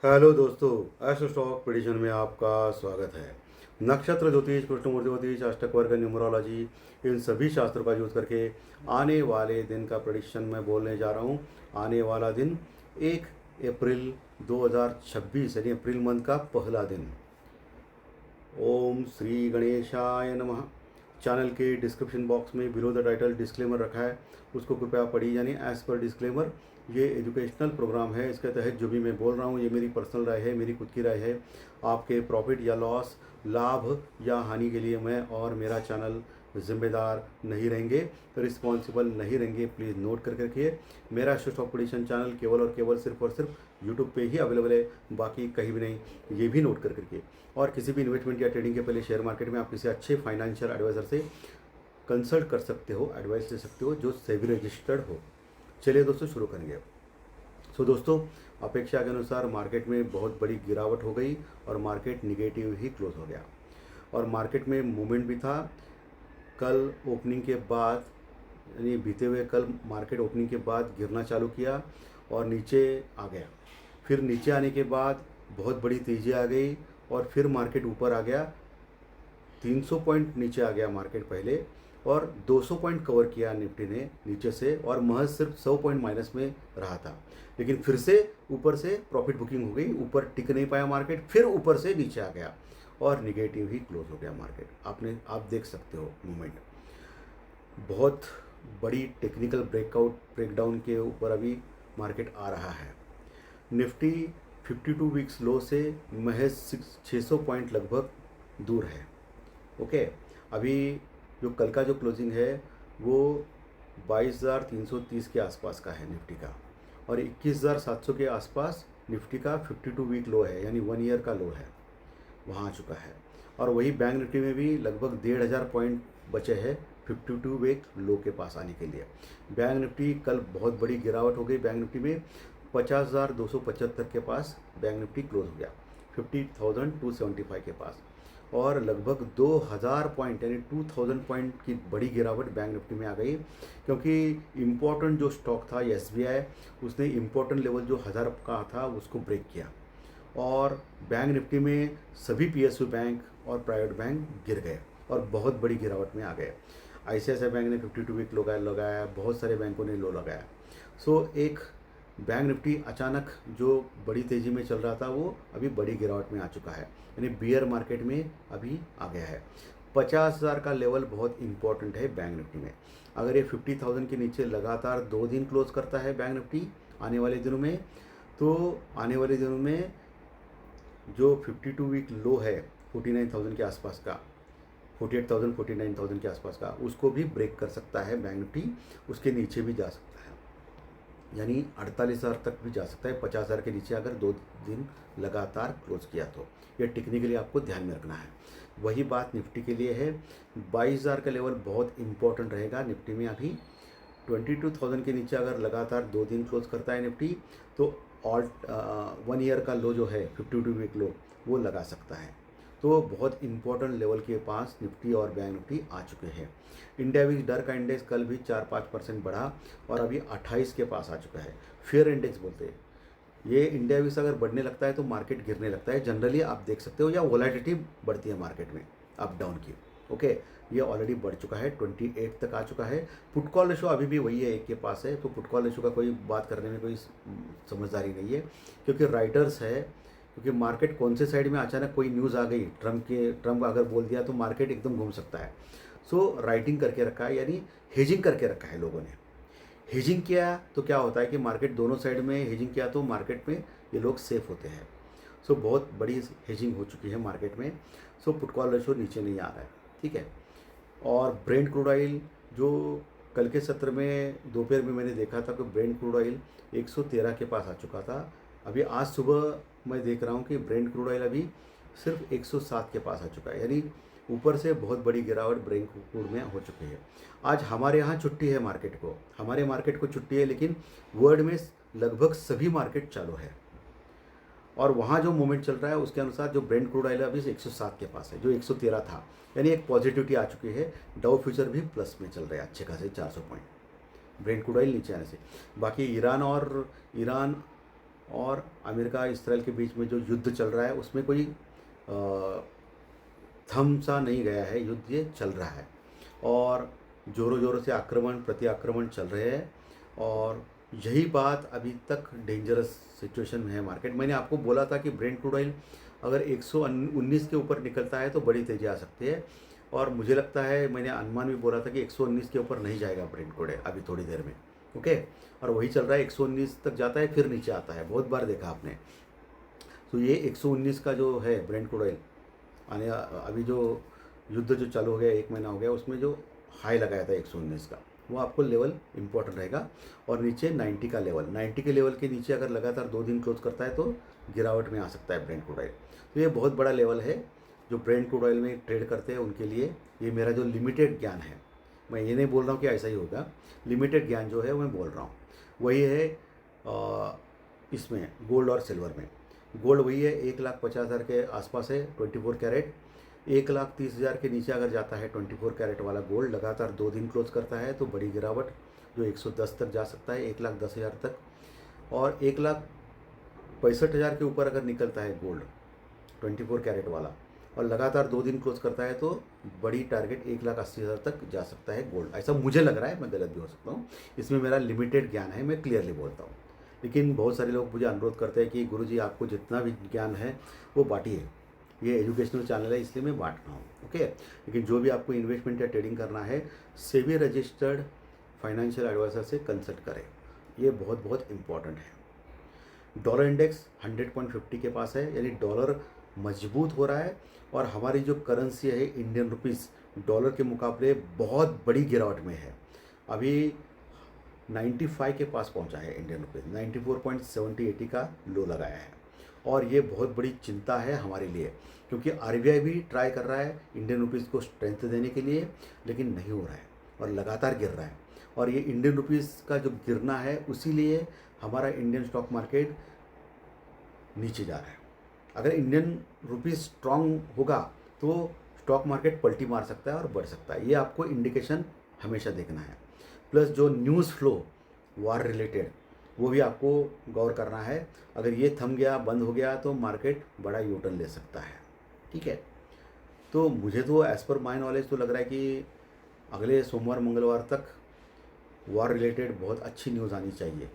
Hello दोस्तों, astro stock prediction में आपका स्वागत है। नक्षत्र ज्योतिष, कृष्णमूर्ति ज्योतिष, अष्टक वर्ग, न्यूमरोलॉजी, इन सभी शास्त्रों का यूज़ करके आने वाले दिन का प्रेडिक्शन मैं बोलने जा रहा हूँ। आने वाला दिन 1 अप्रैल 2026 यानी अप्रैल मंथ का पहला दिन। ओम श्री गणेशाय नमः। चैनल के डिस्क्रिप्शन बॉक्स में बिलो द टाइटल डिस्क्लेमर रखा है, उसको कृपया पढ़िए। यानी एज पर डिस्क्लेमर, ये एजुकेशनल प्रोग्राम है। इसके तहत जो भी मैं बोल रहा हूँ ये मेरी पर्सनल राय है, मेरी खुद की राय है। आपके प्रॉफिट या लॉस, लाभ या हानि के लिए मैं और मेरा चैनल जिम्मेदार नहीं रहेंगे, रिस्पॉन्सिबल नहीं रहेंगे। प्लीज़ नोट करके रखिए। मेरा स्टॉक प्रेडिक्शन चैनल केवल और केवल सिर्फ और सिर्फ यूट्यूब पे ही अवेलेबल है, बाकी कहीं भी नहीं। ये भी नोट करके रखिए। और किसी भी इन्वेस्टमेंट या ट्रेडिंग के पहले शेयर मार्केट में आप किसी अच्छे फाइनेंशियल एडवाइज़र से कंसल्ट कर सकते हो, एडवाइस ले सकते हो जो सेबी रजिस्टर्ड हो। चलिए दोस्तों, शुरू करेंगे। दोस्तों, अपेक्षा के अनुसार मार्केट में बहुत बड़ी गिरावट हो गई और मार्केट निगेटिव ही क्लोज हो गया। और मार्केट में मूवमेंट भी था। कल ओपनिंग के बाद, यानी बीते हुए कल मार्केट ओपनिंग के बाद गिरना चालू किया और नीचे आ गया। फिर नीचे आने के बाद बहुत बड़ी तेज़ी आ गई और फिर मार्केट ऊपर आ गया। 300 पॉइंट नीचे आ गया मार्केट पहले, और 200 पॉइंट कवर किया निफ्टी ने नीचे से, और महज सिर्फ 100 पॉइंट माइनस में रहा था। लेकिन फिर से ऊपर से प्रॉफिट बुकिंग हो गई, ऊपर टिक नहीं पाया मार्केट, फिर ऊपर से नीचे आ गया और निगेटिव ही क्लोज हो गया मार्केट। आप देख सकते हो मूवमेंट। बहुत बड़ी टेक्निकल ब्रेकडाउन के ऊपर अभी मार्केट आ रहा है। निफ्टी 52 वीक्स लो से महज 600 पॉइंट लगभग दूर है। ओके, अभी जो कल का जो क्लोजिंग है वो 22,330 के आसपास का है निफ्टी का, और 21,700 के आसपास निफ्टी का 52 वीक लो है, यानी 1 ईयर का लो है, वहाँ आ चुका है। और वही बैंक निफ्टी में भी लगभग 1,500 पॉइंट बचे हैं 52 वीक लो के पास आने के लिए। बैंक निफ्टी कल बहुत बड़ी गिरावट हो गई। बैंक निफ्टी में 50,275 के पास बैंक निफ्टी क्लोज हो गया, 50,275 के पास, और लगभग 2,000 पॉइंट यानी 2,000 पॉइंट की बड़ी गिरावट बैंक निफ्टी में आ गई। क्योंकि इम्पोर्टेंट जो स्टॉक था SBI, उसने इम्पोर्टेंट लेवल जो 1000 का था उसको ब्रेक किया, और बैंक निफ्टी में सभी PSU बैंक और प्राइवेट बैंक गिर गए और बहुत बड़ी गिरावट में आ गए। ICICI बैंक ने 52 वीक लो लगाया, बहुत सारे बैंकों ने लो लगाया। एक बैंक निफ्टी अचानक जो बड़ी तेज़ी में चल रहा था वो अभी बड़ी गिरावट में आ चुका है, यानी बियर मार्केट में अभी आ गया है। 50,000 का लेवल बहुत इंपॉर्टेंट है बैंक निफ्टी में। अगर ये 50,000 के नीचे लगातार 2 दिन क्लोज करता है बैंक निफ्टी आने वाले दिनों में, तो आने वाले दिनों में जो 52 वीक लो है 49,000 के आसपास का, 48,000 49,000 के आसपास का, उसको भी ब्रेक कर सकता है बैंक निफ्टी, उसके नीचे भी जा सकता है, यानी 48,000 तक भी जा सकता है 50,000 के नीचे अगर 2 दिन लगातार क्लोज किया तो। ये टेक्निकली आपको ध्यान में रखना है। वही बात निफ्टी के लिए है। 22,000 का लेवल बहुत इंपॉर्टेंट रहेगा निफ्टी में। अभी 22,000 के नीचे अगर लगातार 2 दिन क्लोज करता है निफ्टी, तो 1 ईयर का लो जो है 52 वीक लो वो लगा सकता है। तो बहुत इंपॉर्टेंट लेवल के पास निफ्टी और बैंक निफ्टी आ चुके हैं। इंडिया विक्स डर का इंडेक्स कल भी 4-5% बढ़ा और अभी 28 के पास आ चुका है। फेयर इंडेक्स बोलते हैं ये। इंडिया विक्स अगर बढ़ने लगता है तो मार्केट गिरने लगता है जनरली, आप देख सकते हो, या वोलेटिलिटी बढ़ती है मार्केट में अप डाउन की। ओके, ये ऑलरेडी बढ़ चुका है, 28 तक आ चुका है। पुट कॉल रेशो अभी भी वही है, 1 के पास है, तो पुट कॉल रेशो का कोई बात करने में कोई समझदारी नहीं है, क्योंकि राइटर्स है। क्योंकि मार्केट कौन से साइड में अचानक कोई न्यूज़ आ गई, ट्रम्प अगर बोल दिया तो मार्केट एकदम घूम सकता है। राइटिंग करके रखा है, यानी हेजिंग करके रखा है लोगों ने। हेजिंग किया तो क्या होता है कि मार्केट दोनों साइड में हेजिंग किया तो मार्केट में ये लोग सेफ होते हैं। बहुत बड़ी हेजिंग हो चुकी है मार्केट में। पुट कॉल रेशो नीचे नहीं आ रहा है, ठीक है। और ब्रेंट क्रूड ऑयल जो कल के सत्र में दोपहर में मैंने देखा था कि ब्रेंट क्रूड ऑयल 113 के पास आ चुका था। अभी आज सुबह मैं देख रहा हूँ कि ब्रेंट क्रूड ऑयल अभी सिर्फ 107 के पास आ चुका है, यानी ऊपर से बहुत बड़ी गिरावट ब्रेंट क्रूड में हो चुकी है। आज हमारे यहाँ छुट्टी है मार्केट को, हमारे मार्केट को छुट्टी है, लेकिन वर्ल्ड में लगभग सभी मार्केट चालू है। और वहाँ जो मूवमेंट चल रहा है उसके अनुसार जो ब्रेंट क्रूड ऑयल अभी 107 के पास है, जो 113 था, यानी एक पॉजिटिविटी आ चुकी है। डाउ फ्यूचर भी प्लस में चल रहा है अच्छे खासे 400 पॉइंट ब्रेंट क्रूड ऑयल नीचे आने से। बाकी ईरान और अमेरिका इसराइल के बीच में जो युद्ध चल रहा है उसमें कोई थम सा नहीं गया है, युद्ध ये चल रहा है और ज़ोरों ज़ोरों से आक्रमण प्रति आक्रमण चल रहे हैं और यही बात अभी तक डेंजरस सिचुएशन में है मार्केट। मैंने आपको बोला था कि ब्रेंट क्रूड ऑयल अगर 119 के ऊपर निकलता है तो बड़ी तेज़ी आ सकती है और मुझे लगता है मैंने अनुमान भी बोला था कि 119 के ऊपर नहीं जाएगा ब्रेंट क्रूड ऑयल अभी थोड़ी देर में। ओके, और वही चल रहा है, 119 तक जाता है फिर नीचे आता है, बहुत बार देखा आपने। तो ये 119 का जो है ब्रेंट क्रूड ऑयल आने अभी जो युद्ध जो चालू हो गया 1 महीना हो गया उसमें जो हाई लगाया था 119 का, वो आपको लेवल इंपॉर्टेंट रहेगा। और नीचे 90 का लेवल, 90 के लेवल के नीचे अगर लगातार 2 दिन क्लोज करता है तो गिरावट में आ सकता है ब्रेंट क्रूड ऑयल। तो ये बहुत बड़ा लेवल है जो ब्रेंट क्रूड ऑयल में ट्रेड करते हैं उनके लिए। ये मेरा जो लिमिटेड ज्ञान है, मैं ये नहीं बोल रहा हूँ कि ऐसा ही होगा, लिमिटेड ज्ञान जो है मैं बोल रहा हूँ वही है। इसमें गोल्ड और सिल्वर में, गोल्ड वही है 1,50,000 के आसपास है 24 कैरेट। 1,30,000 के नीचे अगर जाता है 24 कैरेट वाला गोल्ड, लगातार 2 दिन क्लोज करता है तो बड़ी गिरावट जो 110 तक जा सकता है, 1,10,000 तक। और 1,65,000 के ऊपर अगर निकलता है गोल्ड 24 कैरेट वाला और लगातार 2 दिन क्लोज करता है तो बड़ी टारगेट 1,80,000 तक जा सकता है गोल्ड। ऐसा मुझे लग रहा है, मैं गलत भी हो सकता हूँ, इसमें मेरा लिमिटेड ज्ञान है, मैं क्लियरली बोलता हूँ। लेकिन बहुत सारे लोग मुझे अनुरोध करते हैं कि गुरुजी आपको जितना भी ज्ञान है वो बांटिए, ये एजुकेशनल चैनल है इसलिए मैं बांट रहा हूँ। ओके, लेकिन जो भी आपको इन्वेस्टमेंट या ट्रेडिंग करना है सेबी रजिस्टर्ड फाइनेंशियल एडवाइज़र से कंसल्ट करें, ये बहुत बहुत इम्पॉर्टेंट है। डॉलर इंडेक्स 100.50 के पास है, यानी डॉलर मजबूत हो रहा है और हमारी जो करेंसी है इंडियन रुपीस डॉलर के मुकाबले बहुत बड़ी गिरावट में है। अभी 95 के पास पहुंचा है इंडियन रुपीस, 94.70-80 का लो लगाया है और ये बहुत बड़ी चिंता है हमारे लिए, क्योंकि आरबीआई भी ट्राई कर रहा है इंडियन रुपीस को स्ट्रेंथ देने के लिए, लेकिन नहीं हो रहा है और लगातार गिर रहा है। और ये इंडियन रुपीस का जो गिरना है उसी लिए हमारा इंडियन स्टॉक मार्केट नीचे जा रहा है। अगर इंडियन रुपीस स्ट्रांग होगा तो स्टॉक मार्केट पलटी मार सकता है और बढ़ सकता है, ये आपको इंडिकेशन हमेशा देखना है। प्लस जो न्यूज़ फ्लो वार रिलेटेड वो भी आपको गौर करना है, अगर ये थम गया बंद हो गया तो मार्केट बड़ा यू टर्न ले सकता है। ठीक है, तो मुझे तो एज़ पर माई नॉलेज तो लग रहा है कि अगले सोमवार मंगलवार तक वार रिलेटेड बहुत अच्छी न्यूज़ आनी चाहिए,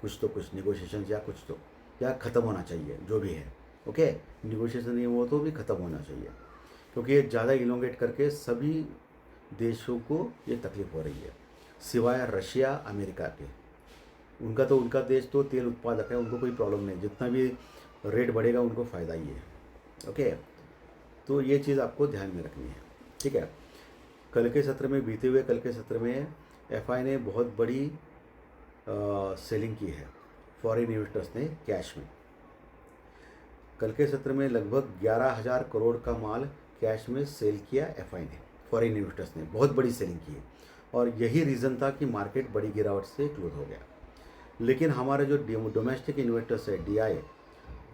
कुछ निगोशिएशन या कुछ तो या ख़त्म होना चाहिए जो भी है। ओके, निगोशिएशन नहीं हुआ तो भी ख़त्म होना चाहिए, क्योंकि ये ज़्यादा इलोंगेट करके सभी देशों को ये तकलीफ़ हो रही है, सिवाय रशिया अमेरिका के। उनका देश तो तेल उत्पादक है, उनको कोई प्रॉब्लम नहीं, जितना भी रेट बढ़ेगा उनको फ़ायदा ही है। ओके, तो ये चीज़ आपको ध्यान में रखनी है। ठीक है, बीते हुए कल के सत्र में एफआई ने बहुत बड़ी सेलिंग की है, फॉरेन इन्वेस्टर्स ने कैश में। कल के सत्र में लगभग 11,000 करोड़ का माल कैश में सेल किया एफआई ने, फॉरेन इन्वेस्टर्स ने बहुत बड़ी सेलिंग की है और यही रीज़न था कि मार्केट बड़ी गिरावट से क्लोज हो गया। लेकिन हमारे जो डोमेस्टिक इन्वेस्टर्स है डीआई,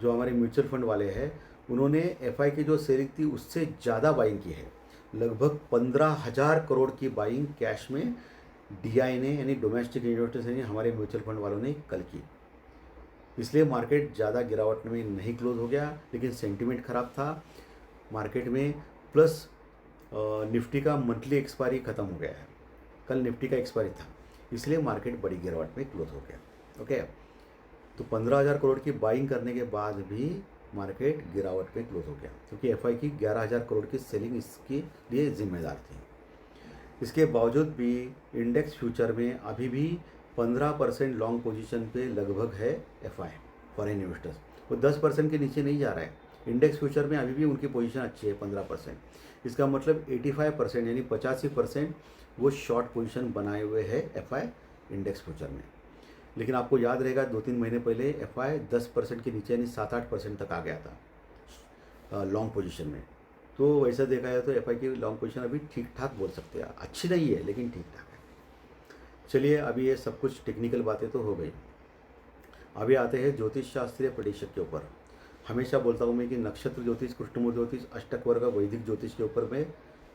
जो हमारे म्यूचुअल फंड वाले हैं, उन्होंने एफआई की जो सेलिंग थी उससे ज़्यादा बाइंग की है, लगभग 15,000 करोड़ की बाइंग कैश में डीआई ने, यानी डोमेस्टिक इन्वेस्टर्स ने, हमारे म्यूचुअल फंड वालों ने कल की। इसलिए मार्केट ज़्यादा गिरावट में नहीं क्लोज हो गया, लेकिन सेंटिमेंट ख़राब था मार्केट में। प्लस निफ्टी का मंथली एक्सपायरी ख़त्म हो गया है, कल निफ्टी का एक्सपायरी था, इसलिए मार्केट बड़ी गिरावट में क्लोज हो गया। ओके, तो 15,000 करोड़ की बाइंग करने के बाद भी मार्केट गिरावट में क्लोज हो गया, क्योंकि एफआई की 11,000 करोड़ की सेलिंग इसके लिए जिम्मेदार थी। इसके बावजूद भी इंडेक्स फ्यूचर में अभी भी 15% लॉन्ग पोजीशन पे लगभग है एफआई, फॉरेन इन्वेस्टर्स, वो 10% के नीचे नहीं जा रहा है। इंडेक्स फ्यूचर में अभी भी उनकी पोजीशन अच्छी है 15%। इसका मतलब 85% यानी 85% वो शॉर्ट पोजीशन बनाए हुए है एफआई इंडेक्स फ्यूचर में। लेकिन आपको याद रहेगा 2-3 महीने पहले एफआई 10% के नीचे यानी 7-8% तक आ गया था लॉन्ग पोजीशन में। तो वैसा देखा जाए तो एफआई की लॉन्ग पोजीशन अभी ठीक ठाक बोल सकते हैं, अच्छी नहीं है लेकिन ठीक ठाक है। चलिए, अभी ये सब कुछ टेक्निकल बातें तो हो गई, अभी आते हैं ज्योतिष शास्त्रीय प्रेडिक्शन के ऊपर। हमेशा बोलता हूँ मैं कि नक्षत्र ज्योतिष, कृष्णमूल ज्योतिष, अष्टक वर्ग, वैदिक ज्योतिष के ऊपर मैं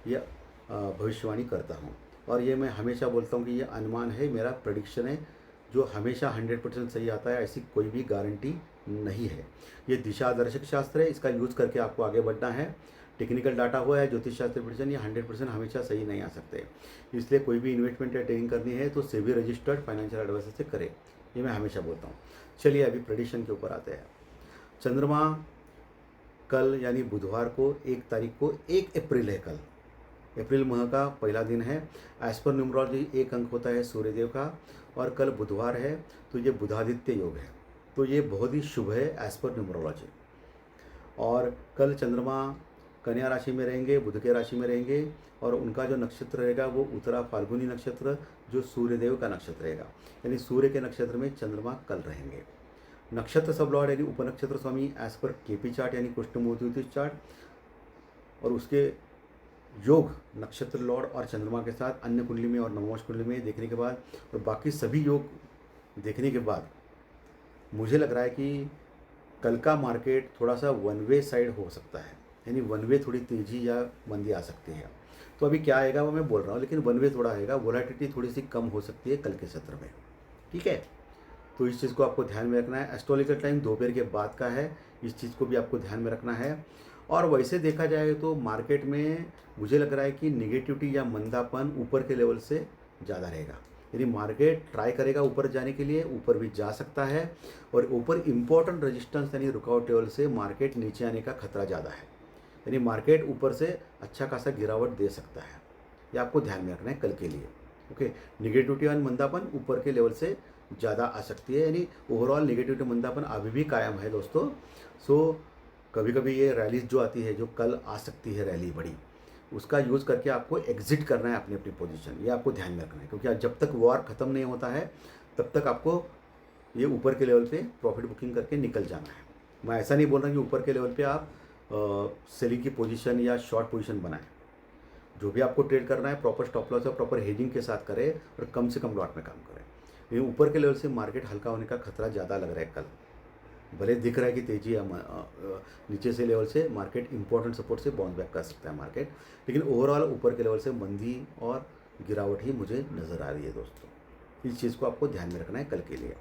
ये भविष्यवाणी करता हूँ और ये मैं हमेशा बोलता हूँ कि ये अनुमान है, मेरा प्रेडिक्शन है, जो हमेशा 100% सही आता है, ऐसी कोई भी गारंटी नहीं है। ये दिशा दर्शक शास्त्र है, इसका यूज़ करके आपको आगे बढ़ना है। टेक्निकल डाटा हुआ है, ज्योतिष शास्त्र प्रेडिक्शन, ये 100% हमेशा सही नहीं आ सकते। इसलिए कोई भी इन्वेस्टमेंट या ट्रेडिंग करनी है तो सेबी रजिस्टर्ड फाइनेंशियल एडवाइजर से करें, ये मैं हमेशा बोलता हूँ। चलिए अभी प्रेडिक्शन के ऊपर आते हैं। चंद्रमा कल यानी बुधवार को 1 तारीख को 1 अप्रैल है कल, अप्रैल माह का पहला दिन है। एज पर न्यूमरोलॉजी 1 अंक होता है सूर्यदेव का, और कल बुधवार है तो ये बुधादित्य योग है, तो ये बहुत ही शुभ है एज पर न्यूमरोलॉजी। और कल चंद्रमा कन्या राशि में रहेंगे, बुध के राशि में रहेंगे, और उनका जो नक्षत्र रहेगा वो उत्तरा फाल्गुनी नक्षत्र, जो सूर्यदेव का नक्षत्र रहेगा, यानी सूर्य के नक्षत्र में चंद्रमा कल रहेंगे। नक्षत्र सब लॉर्ड यानी उपनक्षत्र स्वामी एज पर केपी चार्ट यानी कृष्णमूर्ति चार्ट, और उसके योग नक्षत्र लॉर्ड और चंद्रमा के साथ अन्य कुंडली में और नवमोश कुंडली में देखने के बाद और बाकी सभी योग देखने के बाद मुझे लग रहा है कि कल का मार्केट थोड़ा सा वन वे साइड हो सकता है, यानी वन वे थोड़ी तेज़ी या मंदी आ सकती है। तो अभी क्या आएगा वो मैं बोल रहा हूँ, लेकिन वन वे थोड़ा आएगा, वोलेटिलिटी थोड़ी सी कम हो सकती है कल के सत्र में, ठीक है। तो इस चीज़ को आपको ध्यान में रखना है। एस्ट्रोलॉजिकल टाइम दोपहर के बाद का है, इस चीज़ को भी आपको ध्यान में रखना है। और वैसे देखा जाए तो मार्केट में मुझे लग रहा है कि निगेटिविटी या मंदापन ऊपर के लेवल से ज़्यादा रहेगा, यानी मार्केट ट्राई करेगा ऊपर जाने के लिए, ऊपर भी जा सकता है, और ऊपर इम्पोर्टेंट रेजिस्टेंस यानी रुकावट लेवल से मार्केट नीचे आने का खतरा ज़्यादा है, यानी मार्केट ऊपर से अच्छा खासा गिरावट दे सकता है। ये आपको ध्यान में रखना है कल के लिए, ओके। निगेटिविटी और मंदापन ऊपर के लेवल से ज़्यादा आ सकती है, यानी ओवरऑल निगेटिविटी मंदापन अभी भी कायम है दोस्तों। सो कभी कभी ये रैलीज जो आती है, जो कल आ सकती है रैली बड़ी, उसका यूज़ करके आपको एग्जिट करना है अपनी अपनी पोजीशन, ये आपको ध्यान में रखना है, क्योंकि जब तक वॉर ख़त्म नहीं होता है तब तक आपको ये ऊपर के लेवल पे प्रॉफिट बुकिंग करके निकल जाना है। मैं ऐसा नहीं बोल रहा कि ऊपर के लेवल पे आप सेलिंग की पोजीशन या शॉर्ट पोजीशन बनाएं। जो भी आपको ट्रेड करना है प्रॉपर स्टॉप लॉस और प्रॉपर हेजिंग के साथ करें, और कम से कम लॉट में काम करें। लेकिन ऊपर के लेवल से मार्केट हल्का होने का खतरा ज़्यादा लग रहा है कल। भले दिख रहा है कि तेजी नीचे से लेवल से मार्केट इंपॉर्टेंट सपोर्ट से बाउंस बैक कर सकता है मार्केट, लेकिन ओवरऑल ऊपर के लेवल से मंदी और गिरावट ही मुझे नज़र आ रही है दोस्तों। इस चीज़ को आपको ध्यान में रखना है कल के लिए।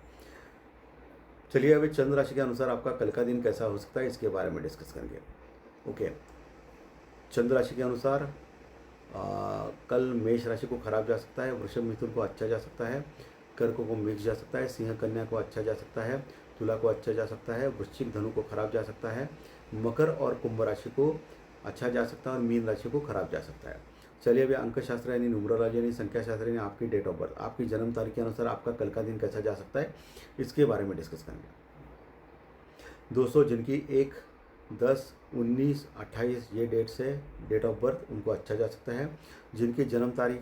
चलिए अभी चंद्र राशि के अनुसार आपका कल का दिन कैसा हो सकता है इसके बारे में डिस्कस करेंगे, ओके। चंद्र राशि के अनुसार कल मेष राशि को खराब जा सकता है, वृषभ मिथुन को अच्छा जा सकता है, कर्क को मिक्स जा सकता है, सिंह कन्या को अच्छा जा सकता है, तुला को अच्छा जा सकता है, वृश्चिक धनु को खराब जा सकता है, मकर और कुंभ राशि को अच्छा जा सकता है, और मीन राशि को खराब जा सकता है। चलिए अभी अंक शास्त्र यानी न्यूमरोलॉजी यानी संख्या शास्त्र यानी आपकी डेट ऑफ बर्थ, आपकी जन्म तारीख के अनुसार आपका कल का दिन कैसा जा सकता है इसके बारे में डिस्कस करेंगे। दोस्तों जिनकी 1, 10, 19, 28 ये डेट्स है डेट ऑफ बर्थ, उनको अच्छा जा सकता है। जिनकी जन्म तारीख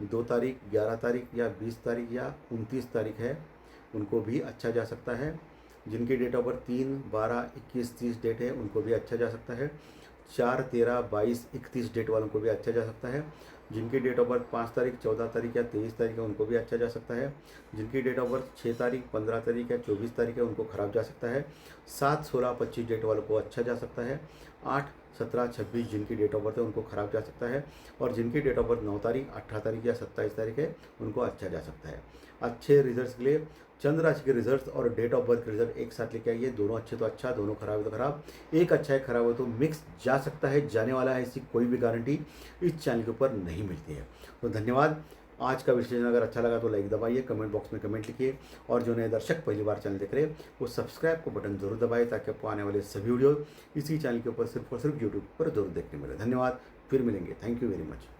2 तारीख, 11 तारीख या 20 तारीख या 29 तारीख है, उनको भी अच्छा जा सकता है। जिनकी डेट ऑफ बर्थ 3, 12, 21, 30 डेट है, उनको भी अच्छा जा सकता है। 4, 13, 22, 31 डेट वालों को भी अच्छा जा सकता है। जिनकी डेट ऑफ बर्थ 5 तारीख, 14 तारीख या 23 तारीख है, उनको भी अच्छा जा सकता है। जिनकी डेट ऑफ बर्थ 6 तारीख, 15 तारीख या 24 तारीख है, उनको खराब जा सकता है। 7, 16, 25 डेट वालों को अच्छा जा सकता है। 8, 17, 26 जिनकी डेट ऑफ बर्थ है उनको खराब जा सकता है। और जिनकी डेट ऑफ बर्थ 9 तारीख, 18 तारीख या 27 तारीख है, उनको अच्छा जा सकता है। अच्छे रिजल्ट्स के लिए चंद्र राशि के रिजल्ट्स और डेट ऑफ बर्थ के रिजल्ट एक साथ लेके आइए। दोनों अच्छे तो अच्छा, दोनों खराब है तो खराब, एक अच्छा है खराब है तो मिक्स जा सकता है, जाने वाला है, ऐसी कोई भी गारंटी इस चैनल के ऊपर नहीं मिलती है। तो धन्यवाद। आज का विश्लेषण अगर अच्छा लगा तो लाइक दबाइए, कमेंट बॉक्स में कमेंट लिखिए, और जो नए दर्शक पहली बार चैनल देख रहे हैं वो सब्सक्राइब को बटन जरूर दबाइए, ताकि आपको आने वाले सभी वीडियो इसी चैनल के ऊपर सिर्फ और सिर्फ यूट्यूब पर जरूर देखने मिले। धन्यवाद, फिर मिलेंगे। Thank you very much.